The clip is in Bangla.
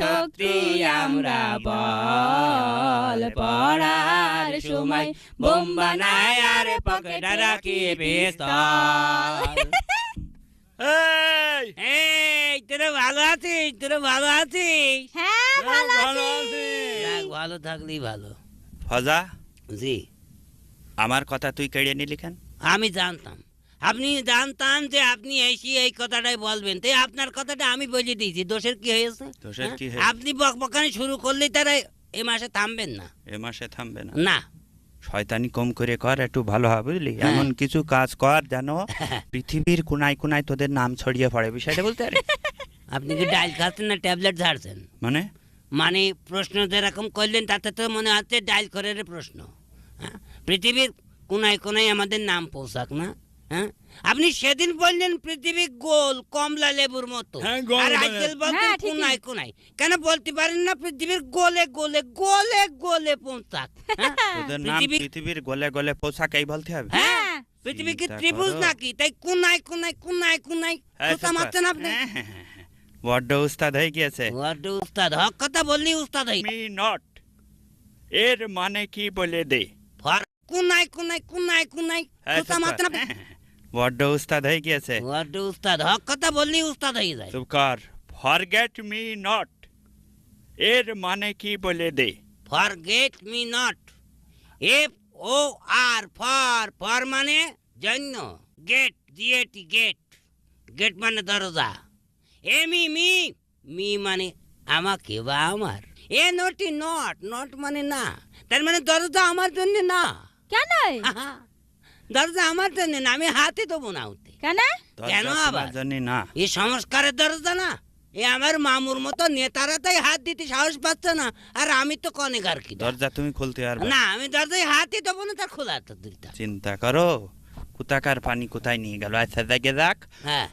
শক্তি আমরা বল পড়ার সময় বোম বানায় আর পকেটে রাখি পিস্তল। এই তোরা ভালো আছিস? তোরা ভালো আছিস? হ্যাঁ ভালো আছি। ভালো থাকলেই ভালো। ফজা, জি, আমার কথা তুই কেড়ে নিলি কেন? আমি জানতাম, আপনি জানতাম যে আপনি এসে এই কথাটাই বলবেন, তাই আপনার কথাটা আমি বলে দিয়েছি। দোষের কি হয়েছে? দোষের কি হ্যাঁ? হয়েছে? আপনি বকবকানি শুরু করলে তারা এ মাসে থামবেন না। এ মাসে থামবে না? না, শয়তানি কম করে কর, একটু ভালো হবে বুঝলি। হ্যাঁ। এমন কিছু কাজ কর যেন পৃথিবীর কোনায় কোনায় তোদের নাম ছড়িয়ে পড়ে, বিষয়টা বলতে পারে? আপনি কি ডাইল খাচ্ছেন না ট্যাবলেট ঝাড়ছেন? মানে মানে প্রশ্ন যেরকম করলেন তাতে তো মনে হচ্ছে ডাইল করের প্রশ্ন। হ্যাঁ? পৃথিবীর কোনায় কোনায় আমাদের নাম পৌঁছাক না? হ্যাঁ, আপনি সেদিন বললেন পৃথিবী গোল কমলা লেবুর মতো, হ্যাঁ, গোল আর গোল। আজকাল বলছেন হ্যাঁ, ঠিকই। কোনায় কোনায়। কেন বলতে পারেন না পৃথিবীর গোলে গোলে গোলে গোলে পৌঁছাক? হ্যাঁ? তোদের নাম পৃথিবীর গলে গলে পোশাক এই বলতে হবে? হ্যাঁ, পৃথিবী কি চিন্তা ত্রিভুজ করো। নাকি? তাই কোনায় কোনায় কোনায় কোনায় এই কথা চুপ কর। মারছেন আপনি। হ্যাঁ। বড্ড উস্তাদ হয়ে গিয়েছে। বড্ড উস্তাদ, হক কথা বললি উস্তাদ হই। মি নট এর মানে কি বলে দে। কোনায় কোনায় কোনায় কোনায় এই কথা চুপ কর। মারছেন আপনি। বড্ড উস্তাদ হয়ে গিয়েছে। বড্ড উস্তাদ, হক কথা বললি উস্তাদ হয়ে যায়। চুপ কর। ফরগেট মি নট এর মানে কি বলে দে। Forget me not, F O R, for মানে জন্য, গেট জিএটি গেট, গেট মানে দরজা, এমি মি মানে আমাকে বা আমার, এ নটি নট মানে না, তার মানে দরজা আমার জন্য না। কেন? দরজা আমার জন্য না, আমি হাতে দেবো না ওতে। কেন? কেন দরজা আবার? তোমার জন্য না। এই সংস্কারের দরজা না, এ আমার মামুর মতো নেতারা তাই হাত দিতে সাহস পাচ্ছে না, আর আমি তো কনেগার কি দরজা তুমি খুলতে পারবে না, আমি দরজায় হাতই দেবো না, তার খোলা তো দুইটা। চিন্তা করো কোথাকার পানি কোথায় নিয়ে গেল। আচ্ছা দেখে যাক, হ্যাঁ,